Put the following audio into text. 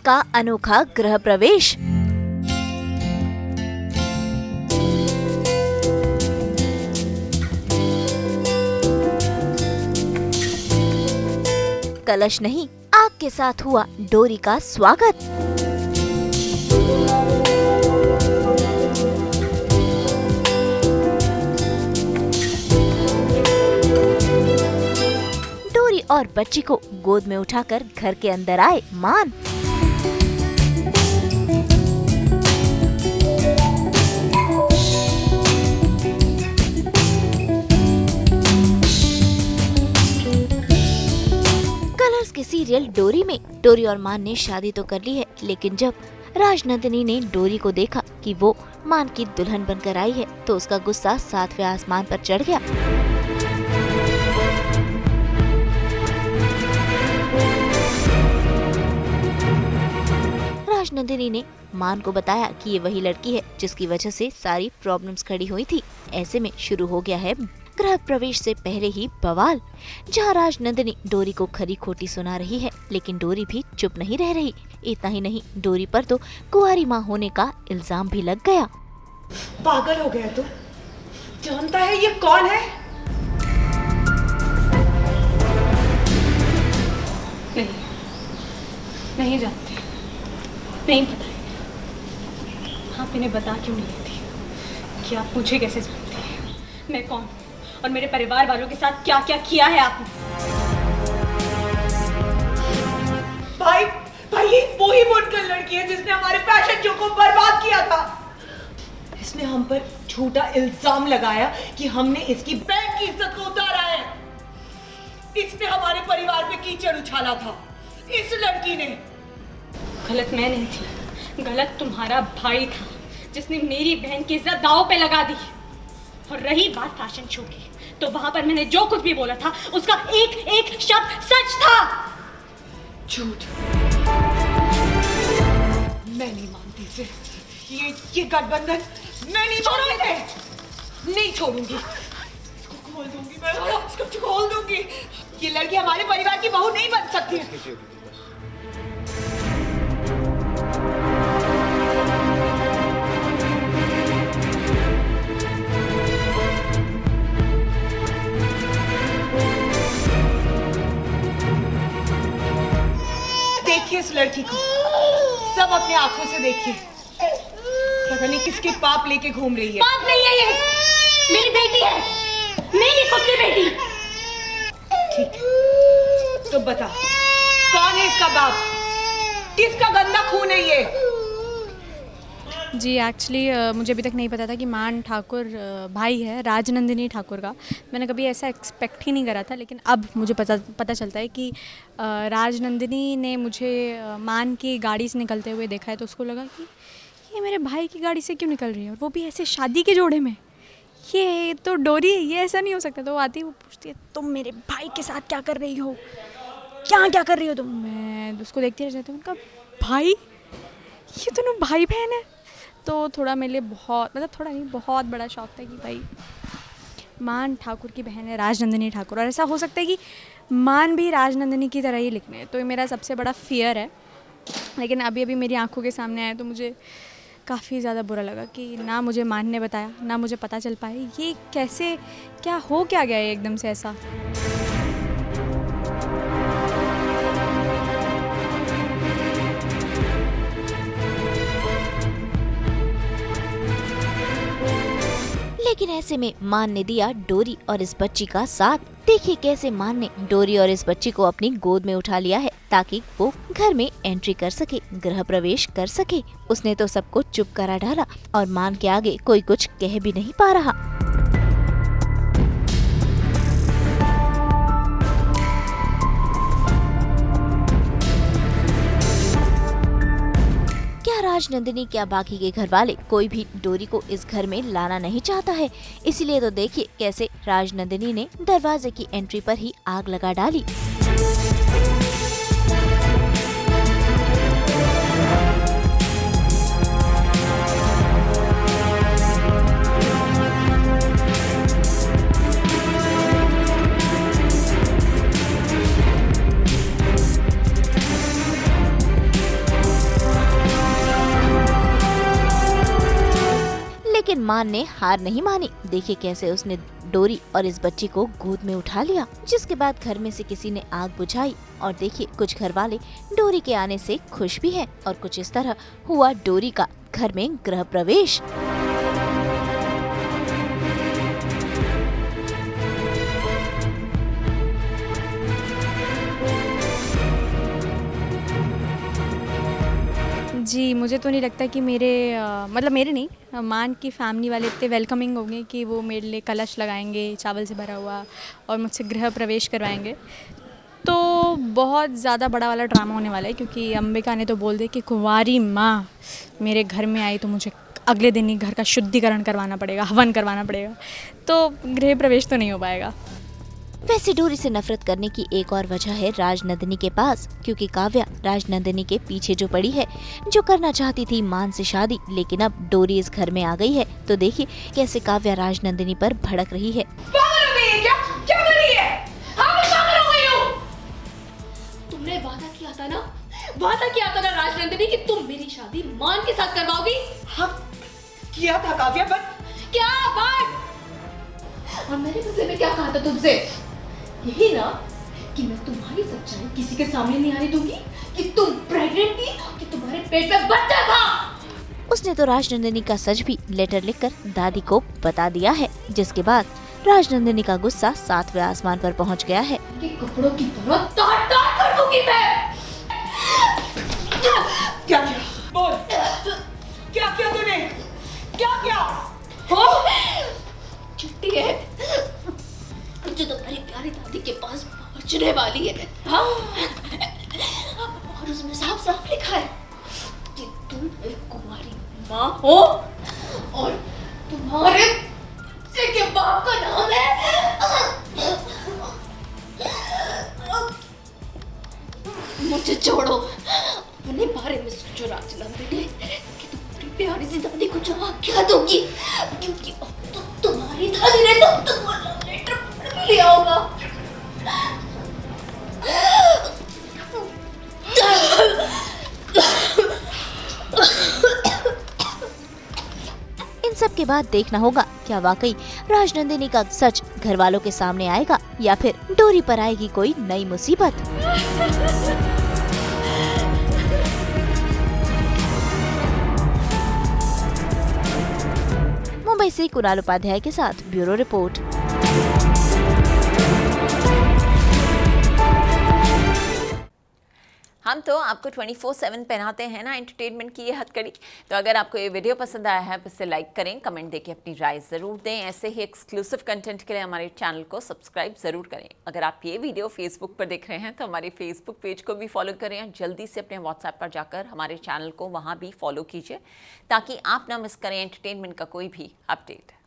का अनोखा गृह प्रवेश। कलश नहीं, आग के साथ हुआ डोरी का स्वागत। डोरी और बच्ची को गोद में उठाकर घर के अंदर आए मान। कलर्स के सीरियल डोरी में डोरी और मान ने शादी तो कर ली है, लेकिन जब राजनंदिनी ने डोरी को देखा कि वो मान की दुल्हन बनकर आई है तो उसका गुस्सा 7वें आसमान पर चढ़ गया। राजनंदिनी ने मान को बताया कि ये वही लड़की है जिसकी वजह से सारी प्रॉब्लम्स खड़ी हुई थी। ऐसे में शुरू हो गया है गृह प्रवेश से पहले ही बवाल, जहाँ राजनंदिनी डोरी को खरी खोटी सुना रही है, लेकिन डोरी भी चुप नहीं रह रही। इतना ही नहीं, डोरी पर तो कुंवारी माँ होने का इल्जाम भी लग गया। पागल हो गया तू? जानता है ये कौन है? नहीं जानती, नहीं पता। आप इन्हें बता क्यों नहीं देती कि आप मुझे कैसे जानती हैं, मैं कौन और मेरे परिवार वालों के साथ क्या क्या किया है आपने? भाई ये वो ही बुनकर लड़की है जिसने हमारे फैशन शो को बर्बाद किया था। इसने हम पर झूठा इल्जाम लगाया कि हमने इसकी बहन की इज्जत को उतारा है। इसने हमारे परिवार पे कीचड़ उछाला था, इस लड़की ने। गलत मैं नहीं थी, गलत तुम्हारा भाई था जिसने मेरी बहन की इज्जत दांव पे लगा दी। और रही बात फैशन शो की, तो वहां पर मैंने जो कुछ भी बोला था उसका एक एक शब्द सच था। झूठ। मैं नहीं मानती इसे। ये गठबंधन मैं नहीं मानती। नहीं छोड़ूंगी। इसको खोल दूंगी मैं, इसको खोल दूंगी। ये लड़की हमारे परिवार की बहू नहीं बन सकती है। देखिए इस लड़की को, सब अपने आंखों से देखिए। पता नहीं किसके पाप लेके घूम रही है। पाप नहीं है ये, मेरी बेटी है, मेरी खुद की बेटी। ठीक है, तो बता कौन है इसका बाप? किसका गंदा खून है ये? जी एक्चुअली मुझे अभी तक नहीं पता था कि मान ठाकुर भाई है राजनंदिनी ठाकुर का। मैंने कभी ऐसा एक्सपेक्ट ही नहीं करा था, लेकिन अब मुझे पता चलता है कि राजनंदिनी ने मुझे मान की गाड़ी से निकलते हुए देखा है, तो उसको लगा कि ये मेरे भाई की गाड़ी से क्यों निकल रही है, और वो भी ऐसे शादी के जोड़े में। ये तो डोरी है, ये ऐसा नहीं हो सकता। तो वो आती है, वो पूछती है तुम मेरे भाई के साथ क्या कर रही हो, क्या कर रही हो तुम? मैं उसको देखती रह जाती हूँ, उनका भाई, ये दोनों भाई बहन है। तो थोड़ा मेरे लिए बहुत, मतलब थोड़ा नहीं, बहुत बड़ा शौक था कि भाई मान ठाकुर की बहन है राजनंदिनी ठाकुर, और ऐसा हो सकता है कि मान भी राजनंदिनी की तरह ही लिखने। तो ये मेरा सबसे बड़ा फियर है। लेकिन अभी मेरी आंखों के सामने आया तो मुझे काफ़ी ज़्यादा बुरा लगा कि ना मुझे मान ने बताया, ना मुझे पता चल पाए ये कैसे, क्या हो क्या गया है एकदम से ऐसा। लेकिन ऐसे में मान ने दिया डोरी और इस बच्ची का साथ। देखिए कैसे मान ने डोरी और इस बच्ची को अपनी गोद में उठा लिया है ताकि वो घर में एंट्री कर सके, गृह प्रवेश कर सके। उसने तो सबको चुप करा डाला और मान के आगे कोई कुछ कह भी नहीं पा रहा। क्या राजनंदिनी, क्या बाकी के घर वाले, कोई भी डोरी को इस घर में लाना नहीं चाहता है? इसीलिए तो देखिए कैसे राजनंदिनी ने दरवाजे की एंट्री पर ही आग लगा डाली। मान ने हार नहीं मानी। देखिए कैसे उसने डोरी और इस बच्ची को गोद में उठा लिया, जिसके बाद घर में से किसी ने आग बुझाई और देखिए कुछ घर वाले डोरी के आने से खुश भी हैं और कुछ इस तरह हुआ डोरी का घर में गृह प्रवेश। जी, मुझे तो नहीं लगता कि मतलब मेरे नहीं, मान की फैमिली वाले इतने वेलकमिंग होंगे कि वो मेरे लिए कलश लगाएंगे चावल से भरा हुआ और मुझसे गृह प्रवेश करवाएंगे। तो बहुत ज़्यादा बड़ा वाला ड्रामा होने वाला है, क्योंकि अंबिका ने तो बोल दिया कि कुंवारी माँ मेरे घर में आई तो मुझे अगले दिन ही घर का शुद्धिकरण करवाना पड़ेगा, हवन करवाना पड़ेगा, तो गृह प्रवेश तो नहीं हो पाएगा। वैसे डोरी से नफरत करने की एक और वजह है राजनंदिनी के पास, क्योंकि काव्या राजनंदिनी के पीछे जो पड़ी है, जो करना चाहती थी मान से शादी, लेकिन अब डोरी इस घर में आ गई है। तो देखिए कैसे काव्या राजनंदिनी पर भड़क रही है। पागल हो गई है क्या? क्या कर रही है? हाँ, मैं पागल हो गई हूँ। तुमने वादा किया था ना राजनंदिनी कि तुम मेरी शादी मान के साथ करवाओगी। हाँ, किया था काव्या, पर क्या बात? और मैंने बदले में क्या कहा था तुमसे? यही ना कि मैं तुम्हारी सच्चाई किसी के सामने नहीं आने दूंगी, कि तुम प्रेग्नेंट थी, कि तुम्हारे पेट में बच्चा था। उसने तो राजनंदिनी का सच भी लेटर लिखकर दादी को बता दिया है, जिसके बाद राजनंदिनी का गुस्सा 7वें आसमान पर पहुंच गया है। कि कपड़ों की तरह तार-तार कर दूंगी मैं। क्या किया? बोल, क्या किया तूने? क्या किया? हो? छुट्टी है जो तुम्हारी प्यारी दादी के पास पहुंचने वाली है। हाँ? और उसमें साफ साफ लिखा है कि तुम एक कुंवारी माँ हो और तुम्हारे बच्चे के बाप का नाम है। मुझे छोड़ो, अपने बारे में सोचो राजनंदिनी, कि तुम अपनी प्यारी सी दादी को जो आज्ञा दोगी, क्योंकि तो तुम्हारी दादी ने तो तुम्हारा लेटर पढ़ भी लिया होगा। इन सब के बाद देखना होगा क्या वाकई राजनंदिनी का सच घर वालों के सामने आएगा या फिर डोरी पर आएगी कोई नई मुसीबत। मुंबई से कुणाल उपाध्याय के साथ ब्यूरो रिपोर्ट। हम तो आपको 24/7 पहनाते हैं ना एंटरटेनमेंट की ये हथकड़ी। तो अगर आपको ये वीडियो पसंद आया है तो इसे लाइक करें, कमेंट देके अपनी राय ज़रूर दें। ऐसे ही एक्सक्लूसिव कंटेंट के लिए हमारे चैनल को सब्सक्राइब ज़रूर करें। अगर आप ये वीडियो फेसबुक पर देख रहे हैं तो हमारे फेसबुक पेज को भी फॉलो करें और जल्दी से अपने व्हाट्सएप पर जाकर हमारे चैनल को वहाँ भी फॉलो कीजिए, ताकि आप ना मिस करें एंटरटेनमेंट का कोई भी अपडेट।